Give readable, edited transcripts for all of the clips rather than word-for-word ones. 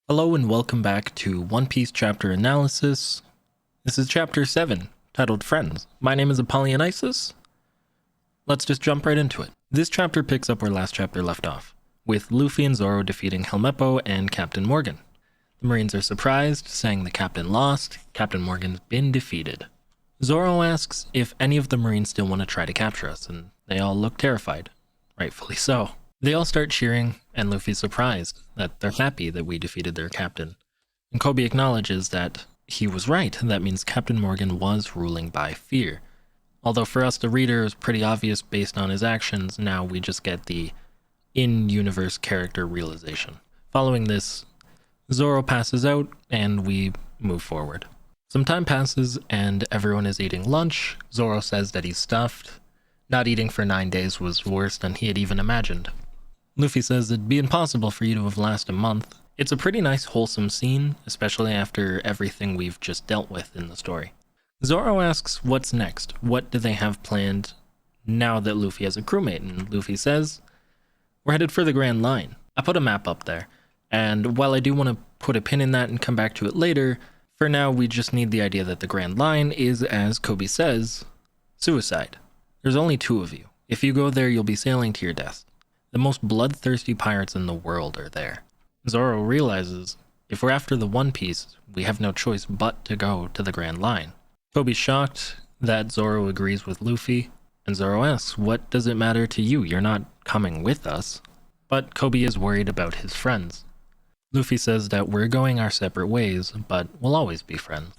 Hello and welcome back to One Piece chapter analysis. This is chapter 7, titled Friends. My name is 𝙲𝚘𝚙𝚒𝚑𝚝. Let's just jump right into it. This chapter picks up where last chapter left off, with Luffy and Zoro defeating 𝙲𝚘𝚎 and Captain Morgan. The Marines are surprised, saying the captain lost, Captain Morgan's been defeated. Zoro asks if any of the Marines still want to try to capture us, and they all look terrified. Rightfully so. They all start cheering, and Luffy's surprised that they're happy that we defeated their captain. And Kobe acknowledges that he was right. That means Captain Morgan was ruling by fear. Although for us, the reader, is pretty obvious based on his actions, now we just get the in-universe character realization. Following this, Zoro passes out, and we move forward. Some time passes, and everyone is eating lunch. Zoro says that he's stuffed. Not eating for 9 days was worse than he had even imagined. Luffy says it'd be impossible for you to have lasted a month. It's a pretty nice wholesome scene, especially after everything we've just dealt with in the story. Zoro asks what's next, what do they have planned now that Luffy has a crewmate, and Luffy says, we're headed for the Grand Line. I put a map up there, and while I do want to put a pin in that and come back to it later, for now we just need the idea that the Grand Line is, as Kobe says, suicide. There's only 2 of you. If you go there, you'll be sailing to your death. The most bloodthirsty pirates in the world are there. Zoro realizes, if we're after the One Piece, we have no choice but to go to the Grand Line. Kobe's shocked that Zoro agrees with Luffy, and Zoro asks, what does it matter to you? You're not coming with us. But Kobe is worried about his friends. Luffy says that we're going our separate ways, but we'll always be friends.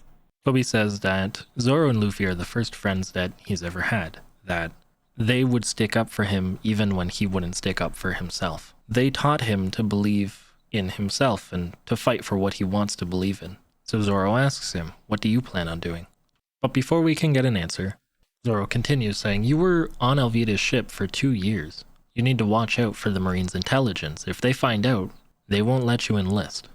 Kobe says that Zoro and Luffy are the first friends that he's ever had, that they would stick up for him even when he wouldn't stick up for himself. They taught him to believe in himself and to fight for what he wants to believe in. So Zoro asks him, what do you plan on doing? But before we can get an answer, Zoro continues saying, you were on 𝙬𝚘𝚎𝚑𝚝's ship for 2 years. You need to watch out for the Marines' intelligence. If they find out, they won't let you enlist.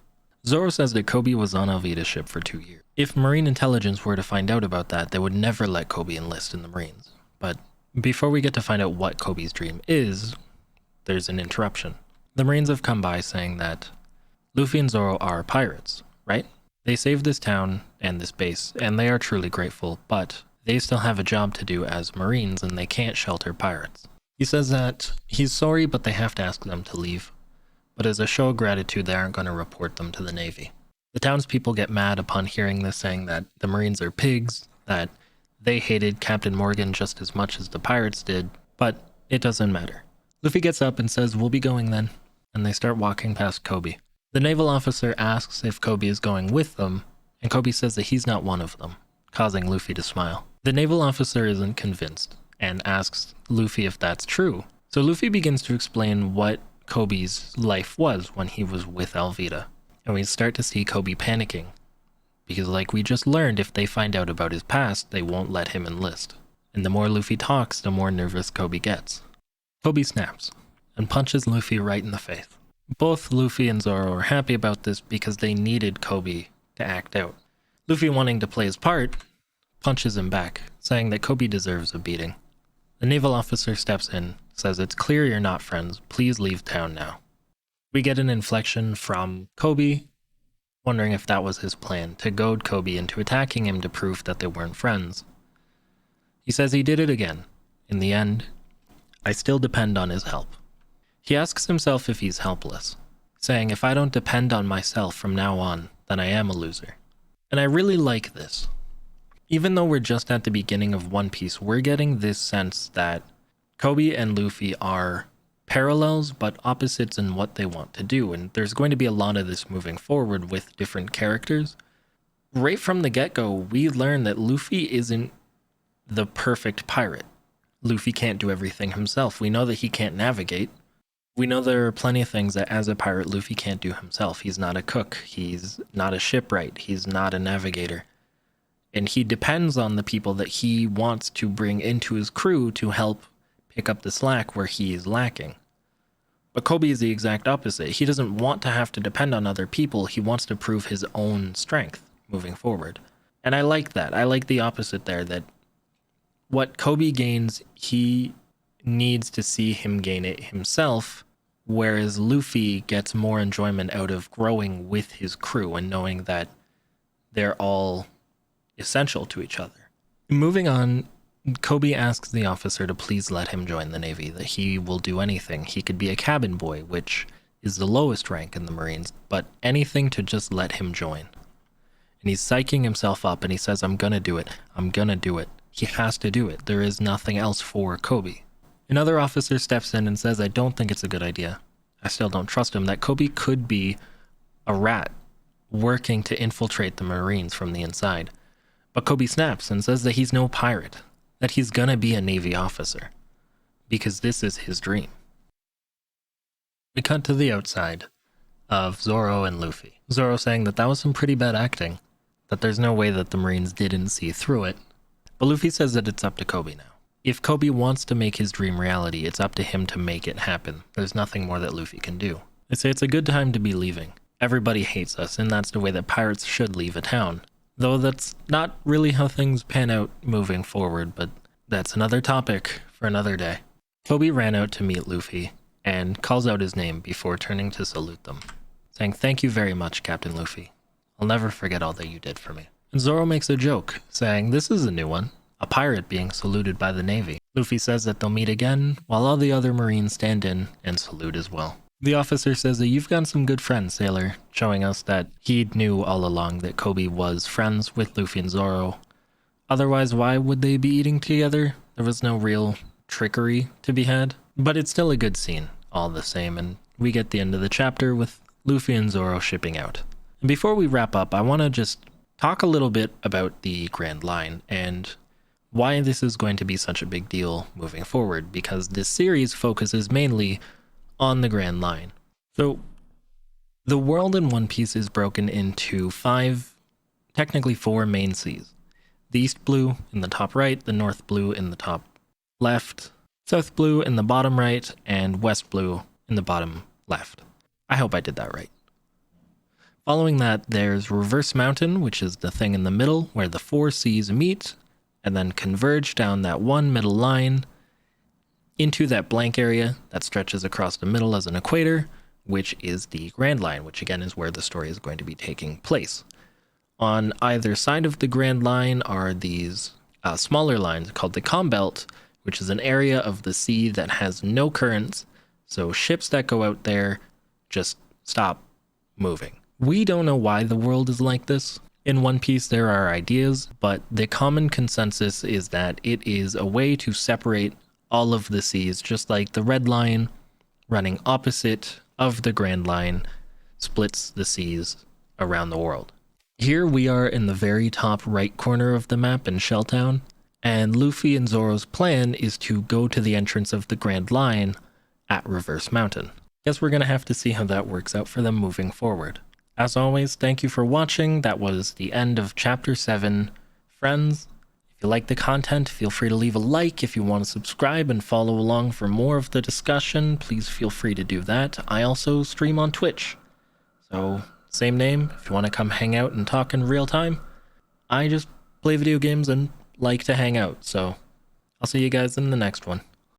Zoro says that Kobe was on 𝙬𝚘𝚎𝚑𝚝's ship for 2 years. If Marine intelligence were to find out about that, they would never let Kobe enlist in the Marines. But before we get to find out what Kobe's dream is, there's an interruption. The Marines have come by saying that Luffy and Zoro are pirates, right? They saved this town and this base, and they are truly grateful, but they still have a job to do as Marines, and they can't shelter pirates. He says that he's sorry, but they have to ask them to leave. But as a show of gratitude, they aren't going to report them to the Navy. The townspeople get mad upon hearing this, saying that the Marines are pigs, that they hated Captain Morgan just as much as the pirates did, but it doesn't matter. Luffy gets up and says, we'll be going then, and they start walking past Kobe. The naval officer asks if Kobe is going with them, and Kobe says that he's not one of them, causing Luffy to smile. The naval officer isn't convinced, and asks Luffy if that's true. So Luffy begins to explain what Kobe's life was when he was with 𝙬𝚘𝚎𝚑𝚝, and we start to see Kobe panicking. Because like we just learned, if they find out about his past, they won't let him enlist. And the more Luffy talks, the more nervous Kobe gets. Kobe snaps and punches Luffy right in the face. Both Luffy and Zoro are happy about this because they needed Kobe to act out. Luffy, wanting to play his part, punches him back, saying that Kobe deserves a beating. The naval officer steps in, says it's clear you're not friends, please leave town now. We get an inflection from Kobe, wondering if that was his plan, to goad Kobe into attacking him to prove that they weren't friends. He says he did it again. In the end, I still depend on his help. He asks himself if he's helpless, saying if I don't depend on myself from now on, then I am a loser. And I really like this. Even though we're just at the beginning of One Piece, we're getting this sense that Kobe and Luffy are parallels but opposites in what they want to do, and there's going to be a lot of this moving forward with different characters. Right from the get-go, we learn that Luffy isn't the perfect pirate. Luffy can't do everything himself. We know that he can't navigate. We know there are plenty of things that as a pirate Luffy can't do himself. He's not a cook, he's not a shipwright, he's not a navigator. And he depends on the people that he wants to bring into his crew to help pick up the slack where he is lacking. But Kobe is the exact opposite. He doesn't want to have to depend on other people. He wants to prove his own strength moving forward. And I like that. I like the opposite there, that what Kobe gains, he needs to see him gain it himself whereas Luffy gets more enjoyment out of growing with his crew and knowing that they're all essential to each other. Moving on, Kobe asks the officer to please let him join the Navy, that he will do anything. He could be a cabin boy, which is the lowest rank in the Marines, but anything to just let him join. And he's psyching himself up, and he says, I'm gonna do it. I'm gonna do it. He has to do it. There is nothing else for Kobe. Another officer steps in and says, I don't think it's a good idea. I still don't trust him. That Kobe could be a rat working to infiltrate the Marines from the inside. But Kobe snaps and says that he's no pirate, that he's gonna be a Navy officer, because this is his dream. We cut to the outside of Zoro and Luffy. Zoro saying that was some pretty bad acting, that there's no way that the Marines didn't see through it. But Luffy says that it's up to Kobe now. If Kobe wants to make his dream reality, it's up to him to make it happen. There's nothing more that Luffy can do. They say it's a good time to be leaving. Everybody hates us, and that's the way that pirates should leave a town. Though that's not really how things pan out moving forward, but that's another topic for another day. Kobe ran out to meet Luffy and calls out his name before turning to salute them, saying, thank you very much, Captain Luffy. I'll never forget all that you did for me. And Zoro makes a joke, saying, this is a new one, a pirate being saluted by the Navy. Luffy says that they'll meet again, while all the other Marines stand in and salute as well. The officer says that you've got some good friends, sailor, showing us that he knew all along that Kobe was friends with Luffy and Zoro. Otherwise, why would they be eating together? There was no real trickery to be had. But it's still a good scene, all the same, and we get the end of the chapter with Luffy and Zoro shipping out. And before we wrap up, I want to just talk a little bit about the Grand Line and why this is going to be such a big deal moving forward, because this series focuses mainly on the Grand Line. So the world in One Piece is broken into technically four main seas. The East Blue in the top right, the North Blue in the top left, South Blue in the bottom right, and West Blue in the bottom left. I hope I did that right. Following that, there's Reverse Mountain, which is the thing in the middle where the four seas meet and then converge down that one middle line into that blank area that stretches across the middle as an equator, which is the Grand Line, which again is where the story is going to be taking place. On either side of the Grand Line are these smaller lines called the Comm Belt, which is an area of the sea that has no currents, so ships that go out there just stop moving. We don't know why the world is like this. In One Piece there are ideas, but the common consensus is that it is a way to separate all of the seas, just like the Red Line running opposite of the Grand Line splits the seas around the world. Here we are in the very top right corner of the map in Shelltown, and Luffy and Zoro's plan is to go to the entrance of the Grand Line at Reverse Mountain. Guess we're going to have to see how that works out for them moving forward. As always, thank you for watching. That was the end of Chapter 7, Friends. If you like the content, feel free to leave a like. If you want to subscribe and follow along for more of the discussion, please feel free to do that. I also stream on Twitch, so same name if you want to come hang out and talk in real time. I just play video games and like to hang out, so I'll see you guys in the next one.